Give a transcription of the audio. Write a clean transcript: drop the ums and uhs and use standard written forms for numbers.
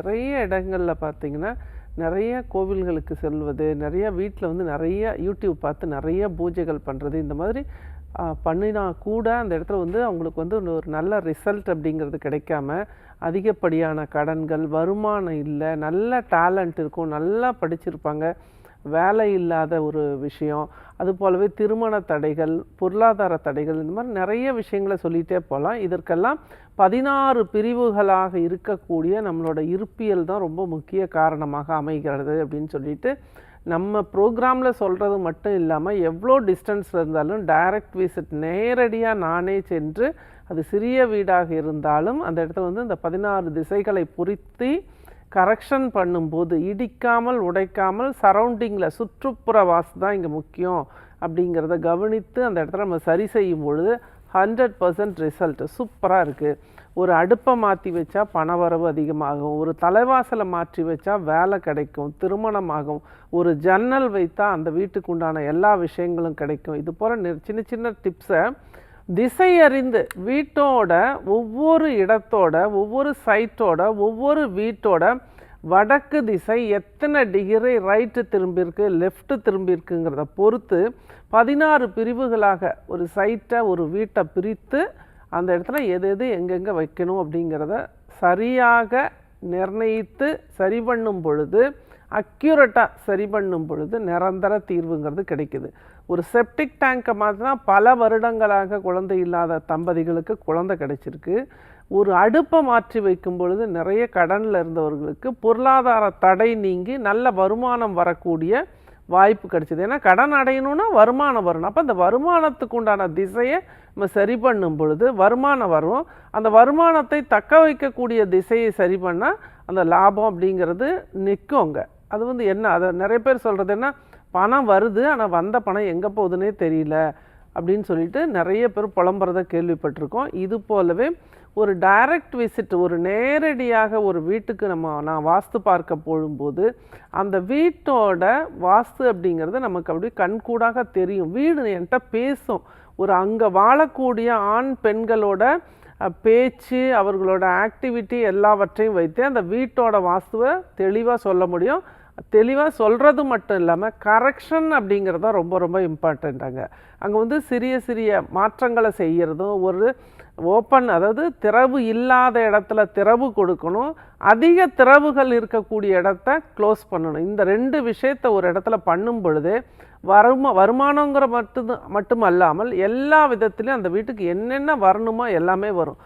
நிறைய இடங்கள்ல பார்த்தீங்கன்னா, நிறைய கோவில்களுக்கு செல்வது, நிறைய வீட்ல வந்து நிறைய யூடியூப் பார்த்து நிறைய பூஜைகள் பண்றது, இந்த மாதிரி பண்ணினா கூட அந்த இடத்துல வந்து அவங்களுக்கு வந்து ஒரு நல்ல ரிசல்ட் அப்படிங்கிறது கிடைக்காம, அதிகப்படியான கடன்கள், வருமானம் இல்ல, நல்ல டேலண்ட் இருக்கும், நல்லா படிச்சிருப்பாங்க, வேலை இல்லாத ஒரு விஷயம், அதுபோலவே திருமண தடைகள், பொருளாதார தடைகள், இந்த மாதிரி நிறைய விஷயங்கள சொல்லிட்டே போலாம். இதற்கெல்லாம் 16 பிரிவுகளாக இருக்கக்கூடிய நம்மளோட இருப்பியல் தான் ரொம்ப முக்கிய காரணமாக அமைகிறது அப்படின்னு சொல்லிட்டு, நம்ம ப்ரோக்ராம்ல சொல்றது மட்டும் இல்லாம, எவ்வளோ டிஸ்டன்ஸ்ல இருந்தாலும் டைரக்ட் விசிட் நேரடியா நானே சென்று, அது சிறிய வீடாக இருந்தாலும் அந்த இடத்துல வந்து இந்த 16 திசைகளை பொருத்தி கரெக்ஷன் பண்ணும்போது, இடிக்காமல், உடைக்காமல் சரவுண்டிங்கில் சுற்றுப்புற வாஸ்து தான் இங்கே முக்கியம் அப்படிங்கிறத கவனித்து அந்த இடத்துல நம்ம சரி செய்யும் பொழுது 100% ரிசல்ட் சூப்பராக இருக்குது. ஒரு அடுப்பை மாற்றி வச்சா பணவரவு அதிகமாகும், ஒரு தலைவாசலை மாற்றி வச்சா வேலை கிடைக்கும், திருமணமாகும், ஒரு ஜன்னல் வைத்தா அந்த வீட்டுக்கு உண்டான எல்லா விஷயங்களும் கிடைக்கும். இது போல் சின்ன சின்ன டிப்ஸை திசை அறிந்து வீட்டோட ஒவ்வொரு இடத்தோட, ஒவ்வொரு சைட்டோட, ஒவ்வொரு வீட்டோட வடக்கு திசை எத்தனை டிகிரி ரைட்டு திரும்பியிருக்கு, லெஃப்ட் திரும்பியிருக்குங்கிறத பொறுத்து 16 பிரிவுகளாக ஒரு சைட்டை, ஒரு வீட்டை பிரித்து அந்த இடத்துல எது எது எங்கெங்கே வைக்கணும் அப்படிங்கிறத சரியாக நிர்ணயித்து சரி பண்ணும் பொழுது, அக்யூரேட்டாக சரி பண்ணும் பொழுது நிரந்தர தீர்வுங்கிறது கிடைக்குது. ஒரு செப்டிக் டேங்கை மாற்றினா பல வருடங்களாக குழந்தை இல்லாத தம்பதிகளுக்கு குழந்தை கிடைச்சிருக்கு. ஒரு அடுப்பை மாற்றி வைக்கும் பொழுது நிறைய கடனில் இருந்தவர்களுக்கு பொருளாதார தடை நீங்கி நல்ல வருமானம் வரக்கூடிய வாய்ப்பு கிடைச்சிது. ஏன்னா கடன் அடையணும்னா வருமானம் வரணும். அப்போ அந்த வருமானத்துக்கு உண்டான திசையை நம்ம சரி பண்ணும் பொழுது வருமானம் வரும். அந்த வருமானத்தை தக்க வைக்கக்கூடிய திசையை சரி பண்ணால் அந்த லாபம் அப்படிங்கிறது நிற்குங்க. அது வந்து என்ன, அதை நிறைய பேர் சொல்கிறது என்ன, பணம் வருது ஆனால் வந்த பணம் எங்கே போகுதுன்னே தெரியல அப்படின்னு சொல்லிட்டு நிறைய பேர் புலம்புறதை கேள்விப்பட்டிருக்கோம். இது போலவே ஒரு டைரக்ட் விசிட், ஒரு நேரடியாக ஒரு வீட்டுக்கு நான் வாஸ்து பார்க்க போகும்போது அந்த வீட்டோட வாஸ்து அப்படிங்கிறது நமக்கு அப்படி கண்கூடாக தெரியும். வீடு என்கிட்ட பேசும். ஒரு அங்கே வாழக்கூடிய ஆண் பெண்களோட பேச்சு, அவர்களோட ஆக்டிவிட்டி எல்லாவற்றையும் வைத்து அந்த வீட்டோட வாஸ்துவை தெளிவாக சொல்ல முடியும். தெளிவாக சொல்கிறது மட்டும் இல்லாமல் கரெக்ஷன் அப்படிங்கிறது தான் ரொம்ப ரொம்ப இம்பார்ட்டண்ட்டாங்க. அங்கே வந்து சிறிய சிறிய மாற்றங்களை செய்கிறதும், ஒரு ஓப்பன், அதாவது திறவு இல்லாத இடத்துல திறவு கொடுக்கணும், அதிக திறவுகள் இருக்கக்கூடிய இடத்த க்ளோஸ் பண்ணணும். இந்த 2 விஷயத்தை ஒரு இடத்துல பண்ணும் பொழுதே வருமானங்கிற மட்டும் அல்லாமல் எல்லா விதத்துலேயும் அந்த வீட்டுக்கு என்னென்ன வரணுமோ எல்லாமே வரும்.